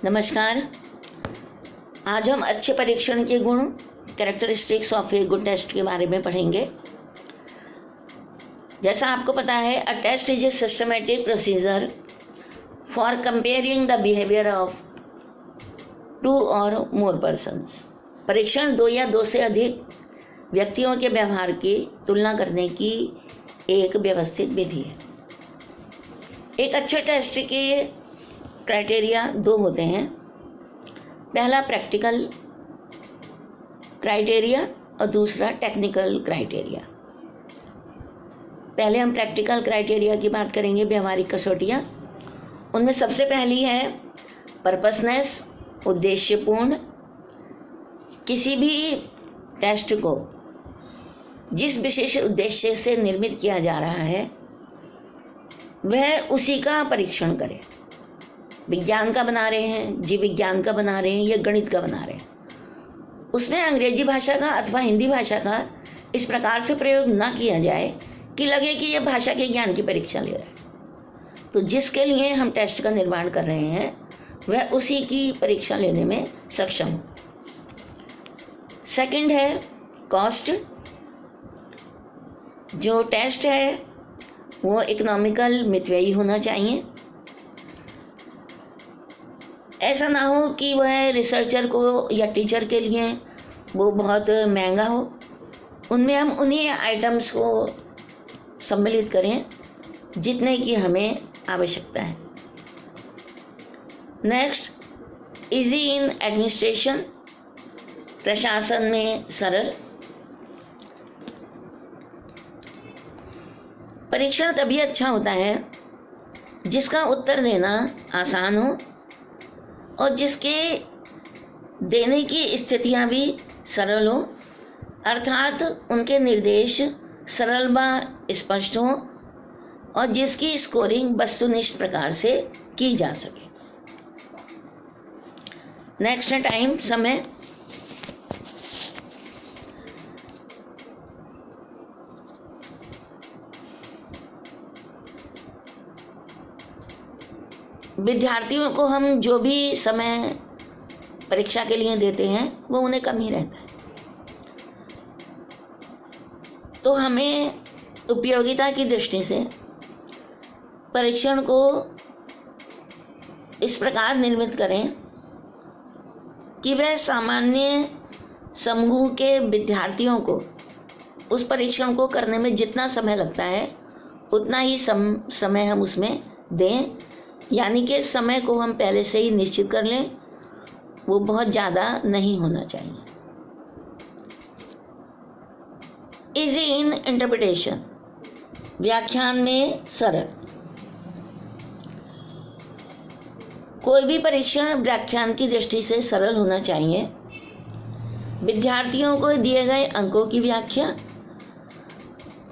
नमस्कार। आज हम अच्छे परीक्षण के गुण, characteristics of a good test के बारे में पढ़ेंगे। जैसा आपको पता है, a test is a systematic procedure for comparing the behaviour of 2 और मोर पर्सन्स। परीक्षण 2 या 2 से अधिक व्यक्तियों के व्यवहार की तुलना करने की एक व्यवस्थित विधि है। एक अच्छे टेस्ट के क्राइटेरिया 2 होते हैं। पहला प्रैक्टिकल क्राइटेरिया और दूसरा टेक्निकल क्राइटेरिया। पहले हम प्रैक्टिकल क्राइटेरिया की बात करेंगे, व्यवहारिक कसौटियाँ। उनमें सबसे पहली है पर्पसनेस, उद्देश्यपूर्ण। किसी भी टेस्ट को जिस विशेष उद्देश्य से निर्मित किया जा रहा है वह उसी का परीक्षण करे। विज्ञान का बना रहे हैं, जीव विज्ञान का बना रहे हैं या गणित का बना रहे हैं, उसमें अंग्रेजी भाषा का अथवा हिंदी भाषा का इस प्रकार से प्रयोग ना किया जाए कि लगे कि यह भाषा के ज्ञान की परीक्षा ले रहा है। तो जिसके लिए हम टेस्ट का निर्माण कर रहे हैं वह उसी की परीक्षा लेने में सक्षम हो। सेकंड है कॉस्ट। जो टेस्ट है वो इकोनॉमिकल, मितव्ययी होना चाहिए। ऐसा ना हो कि वह रिसर्चर को या टीचर के लिए वो बहुत महंगा हो। उनमें हम उन्हीं आइटम्स को सम्मिलित करें जितने की हमें आवश्यकता है। नेक्स्ट, इजी इन एडमिनिस्ट्रेशन, प्रशासन में सरल। परीक्षण तभी अच्छा होता है जिसका उत्तर देना आसान हो और जिसके देने की स्थितियां भी सरल हो, अर्थात उनके निर्देश सरल व स्पष्ट हो और जिसकी स्कोरिंग वस्तुनिष्ठ प्रकार से की जा सके। नेक्स्ट है टाइम, समय। विद्यार्थियों को हम जो भी समय परीक्षा के लिए देते हैं वो उन्हें कम ही रहता है। तो हमें उपयोगिता की दृष्टि से परीक्षण को इस प्रकार निर्मित करें कि वह सामान्य समूह के विद्यार्थियों को उस परीक्षण को करने में जितना समय लगता है उतना ही समय हम उसमें दें, यानी कि समय को हम पहले से ही निश्चित कर लें, वो बहुत ज़्यादा नहीं होना चाहिए। इजी इन इंटरप्रिटेशन, व्याख्यान में सरल। कोई भी परीक्षण व्याख्यान की दृष्टि से सरल होना चाहिए। विद्यार्थियों को दिए गए अंकों की व्याख्या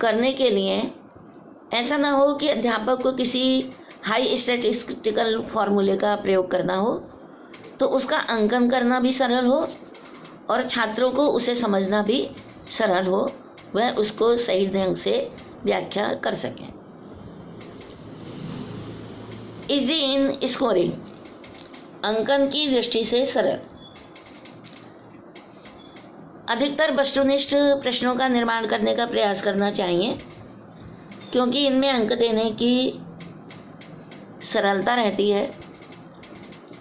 करने के लिए ऐसा ना हो कि अध्यापक को किसी हाई स्टैटिस्टिकल फार्मूले का प्रयोग करना हो, तो उसका अंकन करना भी सरल हो और छात्रों को उसे समझना भी सरल हो, वह उसको सही ढंग से व्याख्या कर सकें। इजी इन स्कोरिंग, अंकन की दृष्टि से सरल। अधिकतर वस्तुनिष्ठ प्रश्नों का निर्माण करने का प्रयास करना चाहिए क्योंकि इनमें अंक देने की सरलता रहती है।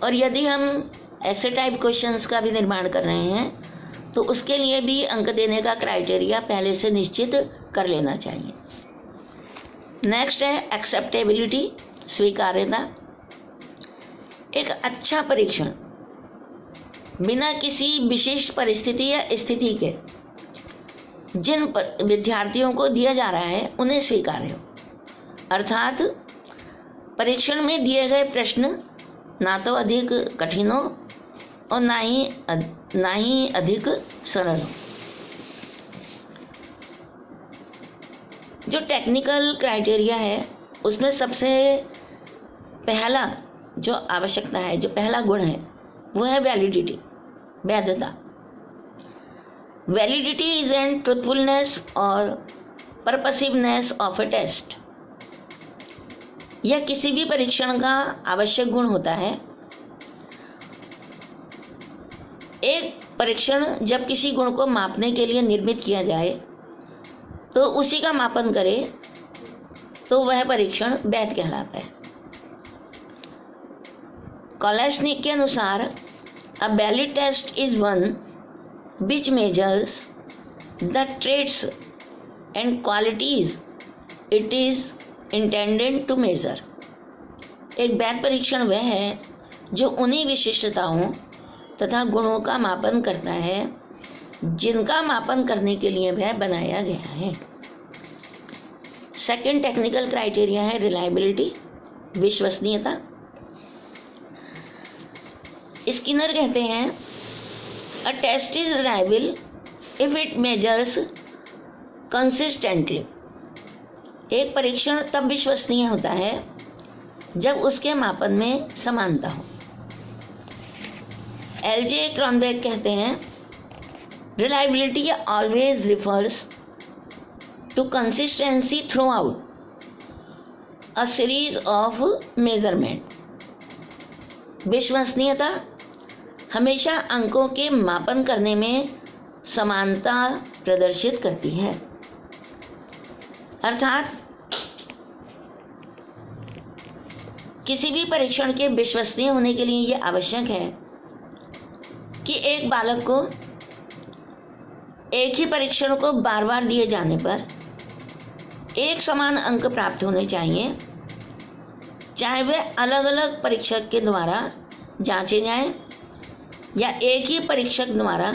और यदि हम ऐसे टाइप क्वेश्चंस का भी निर्माण कर रहे हैं तो उसके लिए भी अंक देने का क्राइटेरिया पहले से निश्चित कर लेना चाहिए। नेक्स्ट है एक्सेप्टेबिलिटी, स्वीकार्यता। एक अच्छा परीक्षण बिना किसी विशेष परिस्थिति या स्थिति के जिन विद्यार्थियों को दिया जा रहा है उन्हें स्वीकार्य हो, अर्थात परीक्षण में दिए गए प्रश्न ना तो अधिक कठिन हो और ना ही अधिक सरल हो। जो टेक्निकल क्राइटेरिया है उसमें सबसे पहला जो आवश्यकता है, जो पहला गुण है वो है वैलिडिटी, वैधता। वैलिडिटी इज एन ट्रूथफुलनेस और पर्पसिवनेस ऑफ ए टेस्ट। यह किसी भी परीक्षण का आवश्यक गुण होता है एक परीक्षण जब किसी गुण को मापने के लिए निर्मित किया जाए तो उसी का मापन करे तो वह परीक्षण वैध कहलाता है। कोलेस्निक के अनुसार a valid test is one which measures the traits and qualities it is intended to measure. एक वैध परीक्षण वह है जो उन्हीं विशिष्टताओं तथा गुणों का मापन करता है जिनका मापन करने के लिए वह बनाया गया है। सेकंड टेक्निकल क्राइटेरिया है रिलायबिलिटी, विश्वसनीयता। स्किनर कहते हैं a test is reliable if it measures consistently. एक परीक्षण तब विश्वसनीय होता है जब उसके मापन में समानता हो। एलजे क्रॉनबेक कहते हैं reliability always refers to consistency throughout a series of measurement. विश्वसनीयता हमेशा अंकों के मापन करने में समानता प्रदर्शित करती है, अर्थात किसी भी परीक्षण के विश्वसनीय होने के लिए यह आवश्यक है कि एक बालक को एक ही परीक्षण को बार बार दिए जाने पर एक समान अंक प्राप्त होने चाहिए, चाहे वे अलग अलग परीक्षक के द्वारा जांचे जाएं या एक ही परीक्षक द्वारा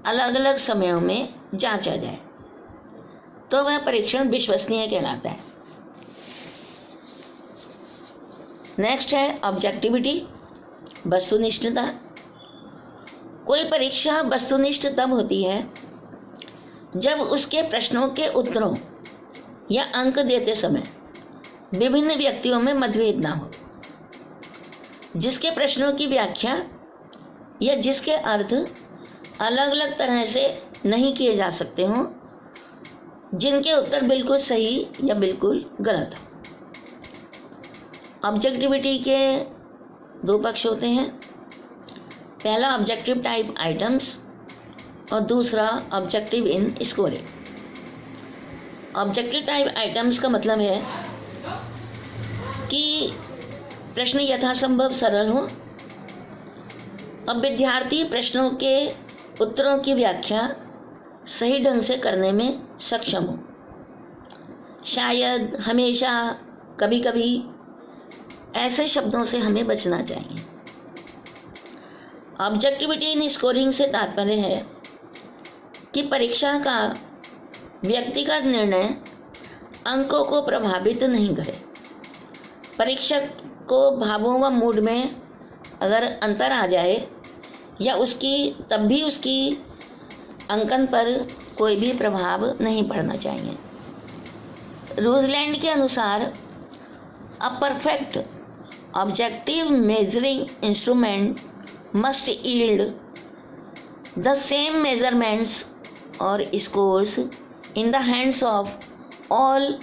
अलग अलग समयों में जांचा जाए, तो वह परीक्षण विश्वसनीय कहलाता है। नेक्स्ट है ऑब्जेक्टिविटी, वस्तुनिष्ठता। कोई परीक्षा वस्तुनिष्ठ तब होती है जब उसके प्रश्नों के उत्तरों या अंक देते समय विभिन्न व्यक्तियों में मतभेद ना हो, जिसके प्रश्नों की व्याख्या या जिसके अर्थ अलग अलग तरह से नहीं किए जा सकते हों, जिनके उत्तर बिल्कुल सही या बिल्कुल गलत हो। ऑब्जेक्टिविटी के दो पक्ष होते हैं, पहला ऑब्जेक्टिव टाइप आइटम्स और दूसरा ऑब्जेक्टिव इन स्कोरिंग। ऑब्जेक्टिव टाइप आइटम्स का मतलब है कि प्रश्न यथासंभव सरल हो। अब विद्यार्थी प्रश्नों के उत्तरों की व्याख्या सही ढंग से करने में सक्षम हो। शायद, हमेशा, कभी कभी ऐसे शब्दों से हमें बचना चाहिए। ऑब्जेक्टिविटी इन स्कोरिंग से तात्पर्य है कि परीक्षा का व्यक्तिगत निर्णय अंकों को प्रभावित नहीं करे। परीक्षक को भावों व मूड में अगर अंतर आ जाए या तब भी उसकी अंकन पर कोई भी प्रभाव नहीं पड़ना चाहिए। रूजलैंड के अनुसार a perfect objective measuring instrument must yield the same measurements or scores in the hands of all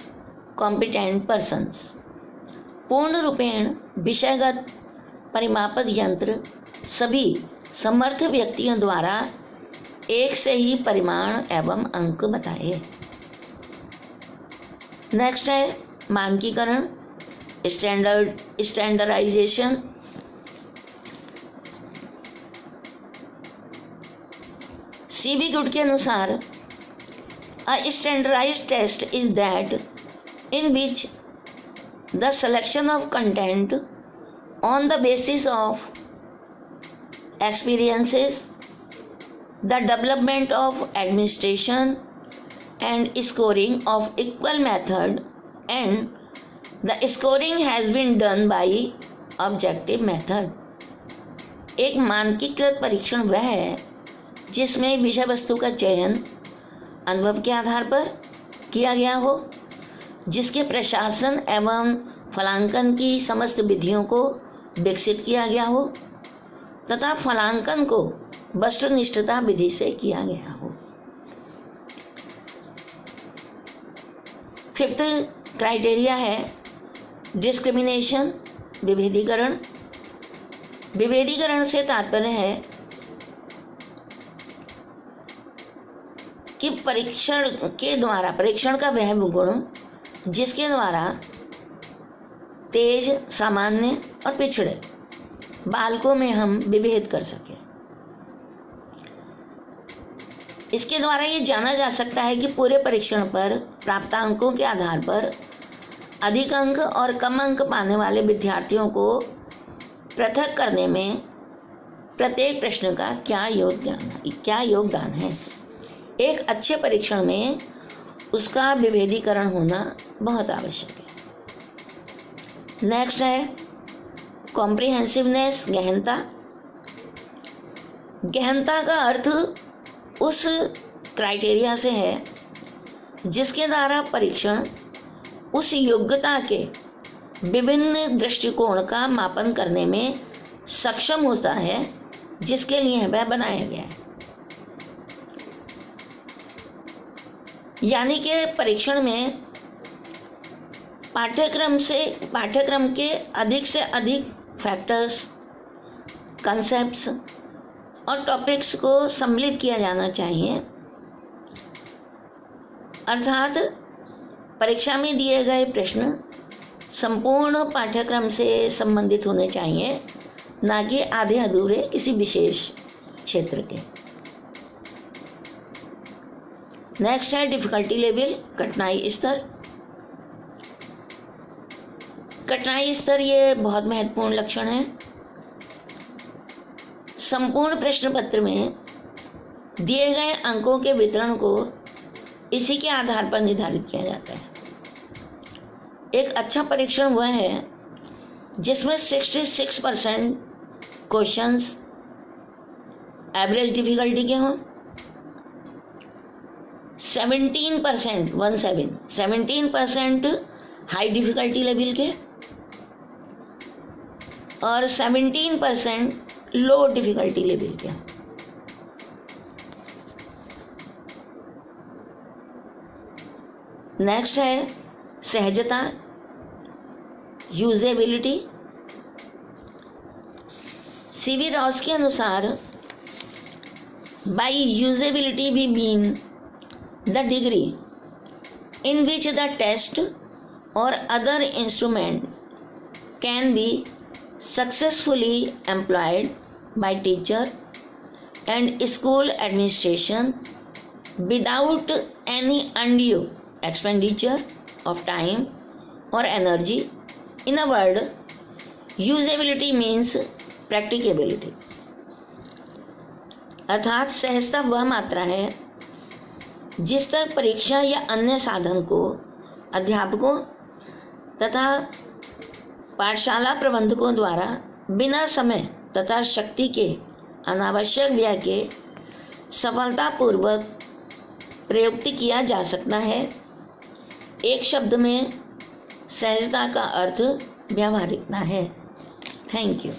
competent persons। पूर्ण रूपेण विषयगत परिमापक यंत्र सभी समर्थ व्यक्तियों द्वारा एक से ही परिमाण एवं अंक बताए। नेक्स्ट है मानकीकरण, स्टैंडर्डाइजेशन। सीबी गुड के अनुसार a standardised test is that in which the selection of content on the basis of experiences, the development of administration and scoring of equal method and the scoring has been done by objective method. एक मानकीकृत परीक्षण वह है जिसमें विषय वस्तु का चयन अनुभव के आधार पर किया गया हो, जिसके प्रशासन एवं फलांकन की समस्त विधियों को विकसित किया गया हो तथा फलांकन को वस्तुनिष्ठता विधि से किया गया हो। फिफ्थ क्राइटेरिया है डिस्क्रिमिनेशन, विभेदीकरण। विभेदीकरण से तात्पर्य है कि परीक्षण का वह गुण जिसके द्वारा तेज, सामान्य और पिछड़े बालकों में हम विभेद कर सकें। इसके द्वारा ये जाना जा सकता है कि पूरे परीक्षण पर प्राप्त अंकों के आधार पर अधिक अंक और कम अंक पाने वाले विद्यार्थियों को पृथक करने में प्रत्येक प्रश्न का क्या योगदान है। एक अच्छे परीक्षण में उसका विभेदीकरण होना बहुत आवश्यक है। नेक्स्ट है कॉम्प्रिहेंसिवनेस, गहनता। गहनता का अर्थ उस क्राइटेरिया से है जिसके द्वारा परीक्षण उस योग्यता के विभिन्न दृष्टिकोण का मापन करने में सक्षम होता है जिसके लिए वह बनाया गया है। यानी कि परीक्षण में पाठ्यक्रम के अधिक से अधिक फैक्टर्स, कॉन्सेप्ट्स और टॉपिक्स को सम्मिलित किया जाना चाहिए। अर्थात परीक्षा में दिए गए प्रश्न संपूर्ण पाठ्यक्रम से संबंधित होने चाहिए, ना कि आधे अधूरे किसी विशेष क्षेत्र के। नेक्स्ट है डिफिकल्टी लेवल, कठिनाई स्तर। कठिनाई स्तर ये बहुत महत्वपूर्ण लक्षण है। संपूर्ण प्रश्न पत्र में दिए गए अंकों के वितरण को इसी के आधार पर निर्धारित किया जाता है। एक अच्छा परीक्षण वह है जिसमें 66% क्वेश्चंस एवरेज डिफिकल्टी के हों, 17% हाई डिफिकल्टी लेवल के और 17% लो डिफिकल्टी लेवल के। नेक्स्ट है सहजता, यूजेबिलिटी। सीवी रॉस के अनुसार by usability we mean the degree in which the test or other instrument can be successfully employed by teacher and school administration without any undue expenditure of time or energy. In a word, usability means practicability. अर्थात सहजता वह मात्रा है जिस तक परीक्षा या अन्य साधन को अध्यापकों तथा पाठशाला प्रबंधकों द्वारा बिना समय तथा शक्ति के अनावश्यक व्यय के सफलतापूर्वक प्रयुक्त किया जा सकता है। एक शब्द में सहजता का अर्थ व्यावहारिकता है। Thank you.